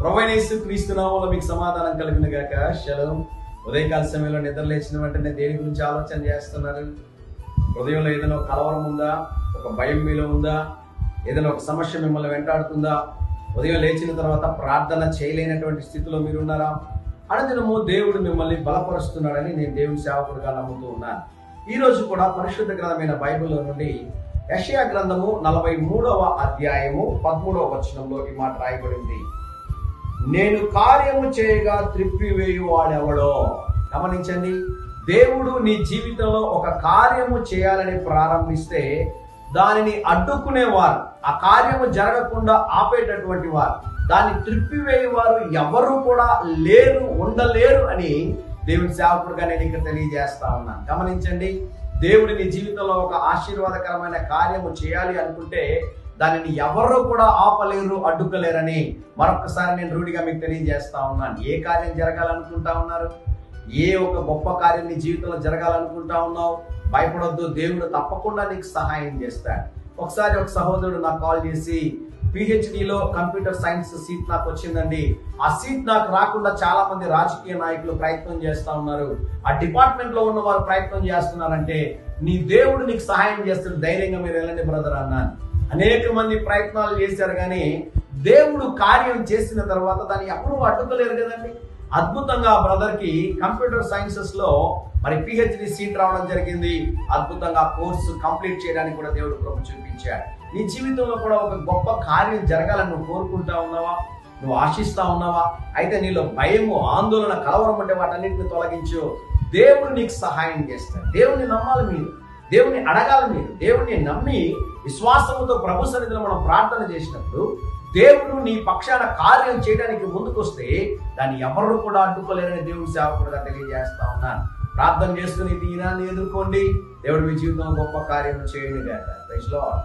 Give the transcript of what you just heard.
ప్రభువైన యేసుక్రీస్తు నామములో మీకు సమాధానం కలుగును గాక. షలోం. ఉదయకాల సమయంలో నిద్ర లేచిన వెంటనే దేని గురించి ఆలోచన చేస్తున్నారు? హృదయంలో ఏదైనా ఒక కలవరం ఉందా? ఒక భయం మీలో ఉందా? ఏదైనా ఒక సమస్య మిమ్మల్ని వెంటాడుతుందా? ఉదయం లేచిన తర్వాత ప్రార్థన చేయలేనటువంటి స్థితిలో మీరు ఉన్నారా? అనుదినము దేవుడు మిమ్మల్ని బలపరుస్తున్నాడని నేను దేవుని సేవకుడిగా నమ్ముతూ ఉన్నాను. ఈ రోజు కూడా పరిశుద్ధ గ్రంథమైన బైబిల్లో నుండి యెషయా గ్రంథము 43వ అధ్యాయము 13వ వచనంలో ఈ మాట రాయబడింది. నేను కార్యము చేయగా త్రిప్పివేయు వాడెవడో. గమనించండి, దేవుడు నీ జీవితంలో ఒక కార్యము చేయాలని ప్రారంభిస్తే దానిని అడ్డుకునేవారు, ఆ కార్యము జరగకుండా ఆపేటటువంటి వారు, దాన్ని త్రిప్పివేయవారు ఎవరు కూడా లేరు, ఉండలేరు అని దేవుని సేవకుడుగా నేను ఇక్కడ తెలియజేస్తా ఉన్నాను. గమనించండి, దేవుడు నీ జీవితంలో ఒక ఆశీర్వాదకరమైన కార్యము చేయాలి అనుకుంటే దానిని ఎవరు కూడా ఆపలేరు, అడ్డుకోలేరని మరొకసారి నేను రూఢిగా మీకు తెలియజేస్తా ఉన్నాను. ఏ కార్యం జరగాలనుకుంటా ఉన్నారు? ఏ ఒక గొప్ప కార్యం నీ జీవితంలో జరగాలనుకుంటా ఉన్నావు? భయపడొద్దు, దేవుడు తప్పకుండా నీకు సహాయం చేస్తాడు. ఒకసారి ఒక సహోదరుడు నాకు కాల్ చేసి, పిహెచ్డిలో కంప్యూటర్ సైన్స్ సీట్ నాకు వచ్చిందండి, ఆ సీట్ నాకు రాకుండా చాలా మంది రాజకీయ నాయకులు ప్రయత్నం చేస్తా ఉన్నారు, ఆ డిపార్ట్మెంట్ లో ఉన్న వారు ప్రయత్నం చేస్తున్నారంటే నీ దేవుడు నీకు సహాయం చేస్తాడు, ధైర్యంగా మీరు వెళ్ళండి బ్రదర్ అన్నాను. అనేక మంది ప్రయత్నాలు చేశారు, కానీ దేవుడు కార్యం చేసిన తర్వాత దాన్ని ఎవరు అడ్డుకోలేరు కదండి. అద్భుతంగా బ్రదర్ కి కంప్యూటర్ సైన్సెస్ లో మరి పిహెచ్డి సీట్ రావడం జరిగింది. అద్భుతంగా కోర్సు కంప్లీట్ చేయడానికి కూడా దేవుడు కృప చూపించాడు. నీ జీవితంలో కూడా ఒక గొప్ప కార్యం జరగాలని నువ్వు కోరుకుంటా ఉన్నావా? నువ్వు ఆశిస్తా ఉన్నావా? అయితే నీలో భయము, ఆందోళన, కలవరం అంటే వాటన్నిటిని తొలగించు. దేవుడు నీకు సహాయం చేస్తాడు. దేవుని నమ్మాలి మీరు, దేవుని అడగాలి మీరు. దేవుని నమ్మి విశ్వాసముతో ప్రభు సన్నిధిలో మనం ప్రార్థన చేసినప్పుడు దేవుడు నీ పక్షాన కార్యం చేయడానికి ముందుకొస్తే దాన్ని ఎవరు కూడా అడ్డుకోలేరని దేవుని సేవకుడుగా తెలియజేస్తా ఉన్నాను. ప్రార్థన చేసుకుని ఈ దినాన్ని ఎదుర్కోండి. దేవుడు మీ జీవితంలో గొప్ప కార్యం చేయను గాక. Praise lord.